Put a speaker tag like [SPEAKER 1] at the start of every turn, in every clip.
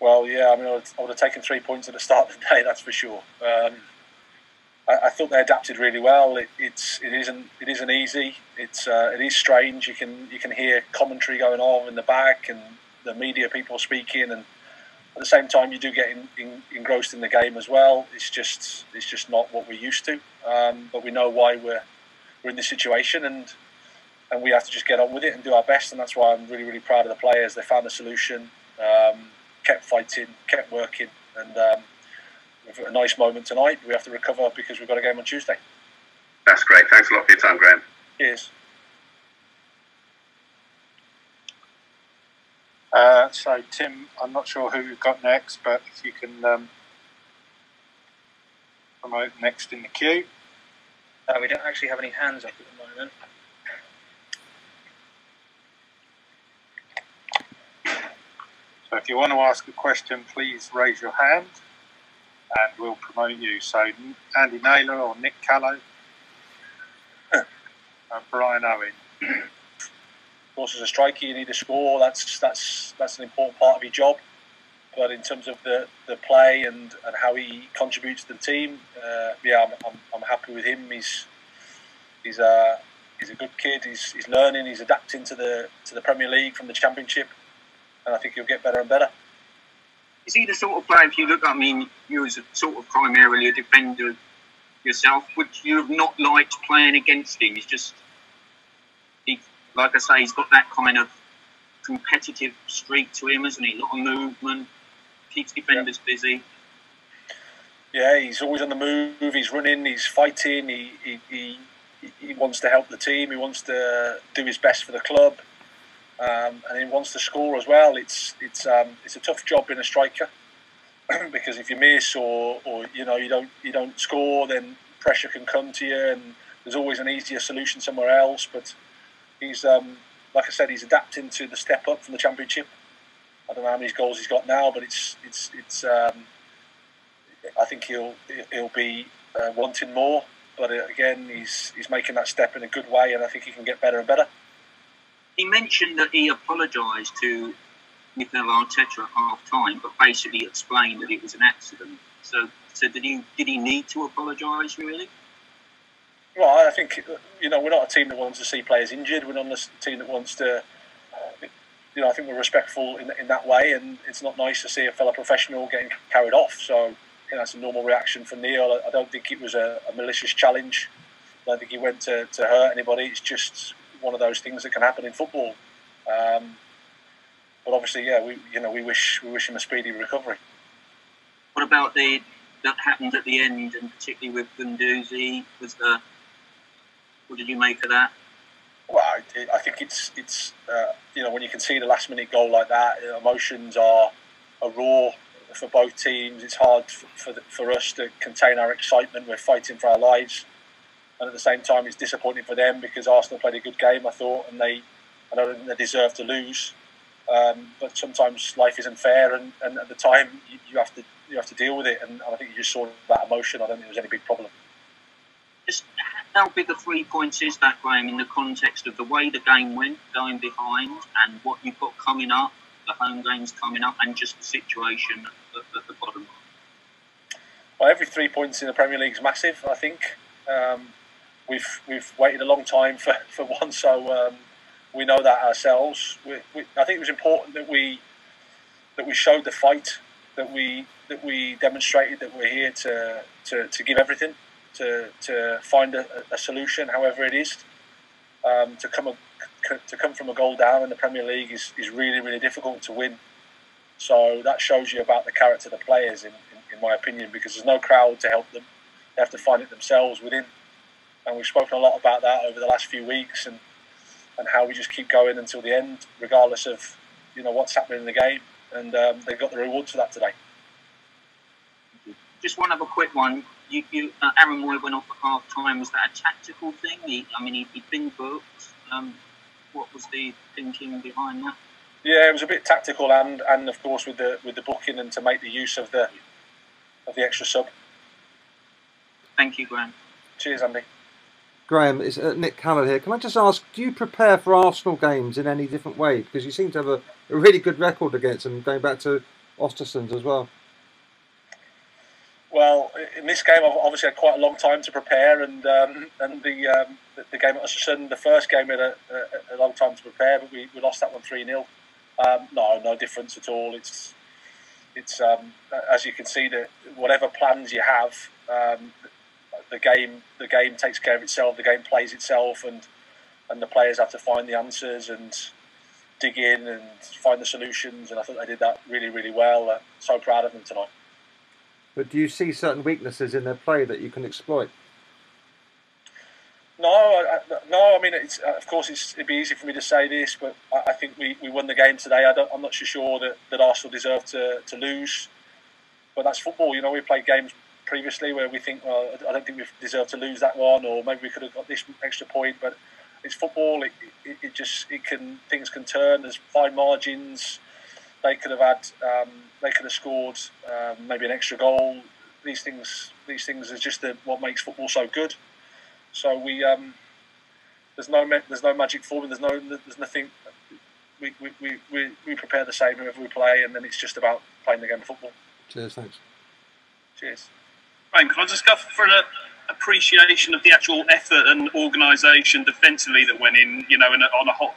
[SPEAKER 1] Well, yeah, I mean, I would have taken 3 points at the start of the day, that's for sure. I thought they adapted really well. It isn't easy. It is strange. You can hear commentary going on in the back and the media people speaking, and at the same time you do get engrossed in the game as well. It's just not what we're used to. But we know why we're in this situation, and we have to just get on with it and do our best. And that's why I'm really, really proud of the players. They found a solution, kept fighting, kept working, and we've got a nice moment tonight. We have to recover because we've got a game on Tuesday.
[SPEAKER 2] That's great. Thanks a lot for your time, Graham.
[SPEAKER 1] Cheers.
[SPEAKER 3] So, Tim, I'm not sure who we've got next, but if you can promote next in the queue.
[SPEAKER 4] We don't actually have any hands up at the moment.
[SPEAKER 3] So if you want to ask a question, please raise your hand and we'll promote you. So Andy Naylor or Nick Callow and Brian Owen.
[SPEAKER 1] Of course, as a striker, you need to score. That's an important part of your job. But in terms of the play and how he contributes to the team, yeah, I'm happy with him. He's a good kid. He's learning. He's adapting to the Premier League from the Championship, and I think he'll get better and better.
[SPEAKER 5] Is he the sort of player? If you look, I mean, you as a sort of primarily a defender yourself, would you have not liked playing against him? It's just, like I say, he's got that kind of competitive streak to him, hasn't he? A lot of movement, keeps defenders busy.
[SPEAKER 1] Yeah, he's always on the move. He's running. He's fighting. He wants to help the team. He wants to do his best for the club, and he wants to score as well. It's a tough job being a striker because if you miss or you don't score, then pressure can come to you, and there's always an easier solution somewhere else. But he's like I said, he's adapting to the step up from the Championship. I don't know how many goals he's got now, but it's I think he'll be wanting more. But again, he's making that step in a good way, and I think he can get better and better.
[SPEAKER 5] He mentioned that he apologised to Mikel Arteta at half-time, but basically explained that it was an accident. So did he need to apologise, really?
[SPEAKER 1] Well, I think, we're not a team that wants to see players injured. We're not a team that wants to, I think we're respectful in that way, and it's not nice to see a fellow professional getting carried off. So, that's a normal reaction for Neil. I don't think it was a malicious challenge. I don't think he went to hurt anybody. It's just one of those things that can happen in football. But obviously, yeah, we wish him a speedy recovery.
[SPEAKER 5] What about that happened at the end, and particularly with Guendouzi? What did you make of that?
[SPEAKER 1] Well, I think it's when you can see the last minute goal like that, emotions are raw for both teams. It's hard for us to contain our excitement. We're fighting for our lives, and at the same time, it's disappointing for them because Arsenal played a good game, I thought, and I don't think they deserve to lose. But sometimes life isn't fair, and at the time you have to deal with it. And I think you just saw that emotion. I don't think there was any big problem.
[SPEAKER 5] Just how big a 3 points is that, Graham, in the context of the way the game went, going behind, and what you've got coming up, the home games coming up, and just the situation at the bottom?
[SPEAKER 1] Well, every 3 points in the Premier League is massive, I think. We've waited a long time for one, so we know that ourselves. I think it was important that we showed the fight, that we demonstrated that we're here to give everything, to find a solution, however it is. To come from a goal down in the Premier League is really, really difficult to win. So that shows you about the character of the players, in my opinion, because there's no crowd to help them. They have to find it themselves within. And we've spoken a lot about that over the last few weeks, and how we just keep going until the end, regardless of what's happening in the game. And they got the rewards for that today.
[SPEAKER 5] Just one other quick one. Aaron Moy went off at half time. Was that a tactical thing? He'd been booked. What was the thinking behind that?
[SPEAKER 1] Yeah, it was a bit tactical, and of course with the booking, and to make the use of the extra sub.
[SPEAKER 5] Thank you, Graham.
[SPEAKER 1] Cheers, Andy.
[SPEAKER 6] Graham, it's Nick Callow here. Can I just ask, do you prepare for Arsenal games in any different way? Because you seem to have a really good record against them, going back to Ostersund's as well?
[SPEAKER 1] Well, in this game, I've obviously had quite a long time to prepare, and the game at Östersund, the first game, we had a long time to prepare, but we lost that one 3-0. No difference at all. It's as you can see, that whatever plans you have, the game takes care of itself. The game plays itself, and the players have to find the answers and dig in and find the solutions. And I thought they did that really, really well. So proud of them tonight.
[SPEAKER 6] But do you see certain weaknesses in their play that you can exploit?
[SPEAKER 1] No. I mean, of course, it'd be easy for me to say this, but I think we won the game today. I'm not so sure that Arsenal deserved to lose, but that's football. You know, we played games previously where we think, well, I don't think we deserved to lose that one, or maybe we could have got this extra point. But it's football. Things can turn. There's fine margins. They could have scored maybe an extra goal. These things is just what makes football so good. So there's no magic formula. There's nothing. We prepare the same whenever we play, and then it's just about playing the game of football.
[SPEAKER 6] Cheers, thanks.
[SPEAKER 1] Cheers.
[SPEAKER 7] Can I just go for an appreciation of the actual effort and organisation defensively that went in, you know, on a hot.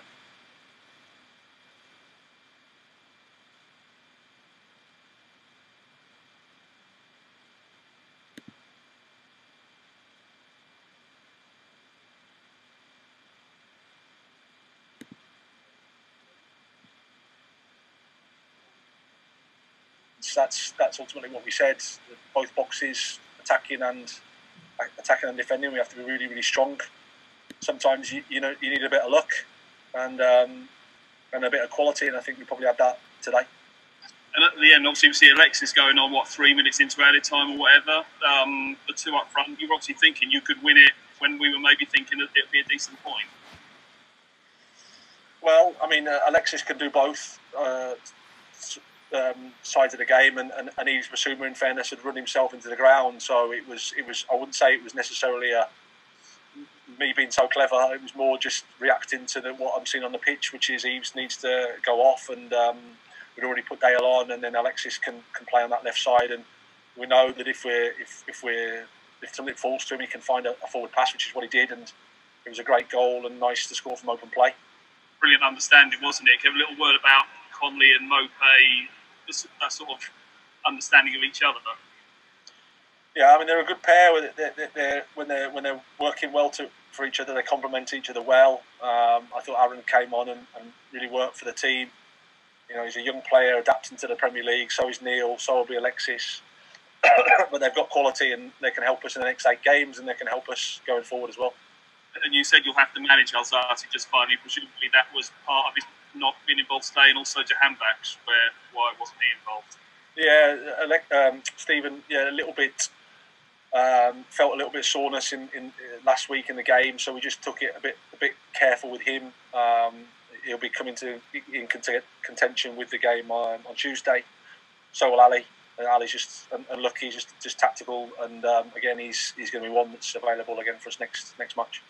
[SPEAKER 1] That's ultimately what we said. Both boxes, attacking and defending, we have to be really, really strong. Sometimes you need a bit of luck and a bit of quality, and I think we probably had that today.
[SPEAKER 7] And at the end, obviously, we see Alexis going on 3 minutes into added time or whatever. The two up front, you were obviously thinking you could win it when we were maybe thinking that it'd be a decent point.
[SPEAKER 1] Well, I mean, Alexis can do both. Sides of the game, and Yves Bissouma, in fairness, had run himself into the ground. So it was. I wouldn't say it was necessarily me being so clever. It was more just reacting to what I'm seeing on the pitch, which is Yves needs to go off, and we'd already put Dale on, and then Alexis can play on that left side. And we know that if something falls to him, he can find a forward pass, which is what he did, and it was a great goal and nice to score from open play.
[SPEAKER 7] Brilliant understanding, wasn't it? Give a little word about Conley and Mopé, that sort of understanding of each other.
[SPEAKER 1] Yeah, I mean, they're a good pair. When they're working well for each other, they complement each other well. I thought Aaron came on and really worked for the team. You know, he's a young player adapting to the Premier League. So is Neil. So will be Alexis. But they've got quality, and they can help us in the next 8 games, and they can help us going forward as well.
[SPEAKER 7] And you said you'll have to manage ذاتی just finally. Presumably that was part of his not being involved today, and also Jahanbakhsh, why wasn't he involved?
[SPEAKER 1] Yeah, Stephen. Yeah, a little bit. Felt a little bit of soreness in last week in the game, so we just took it a bit careful with him. He'll be coming in contention with the game on Tuesday. So will Ali. Ali's just unlucky, just tactical, and again he's going to be one that's available again for us next match.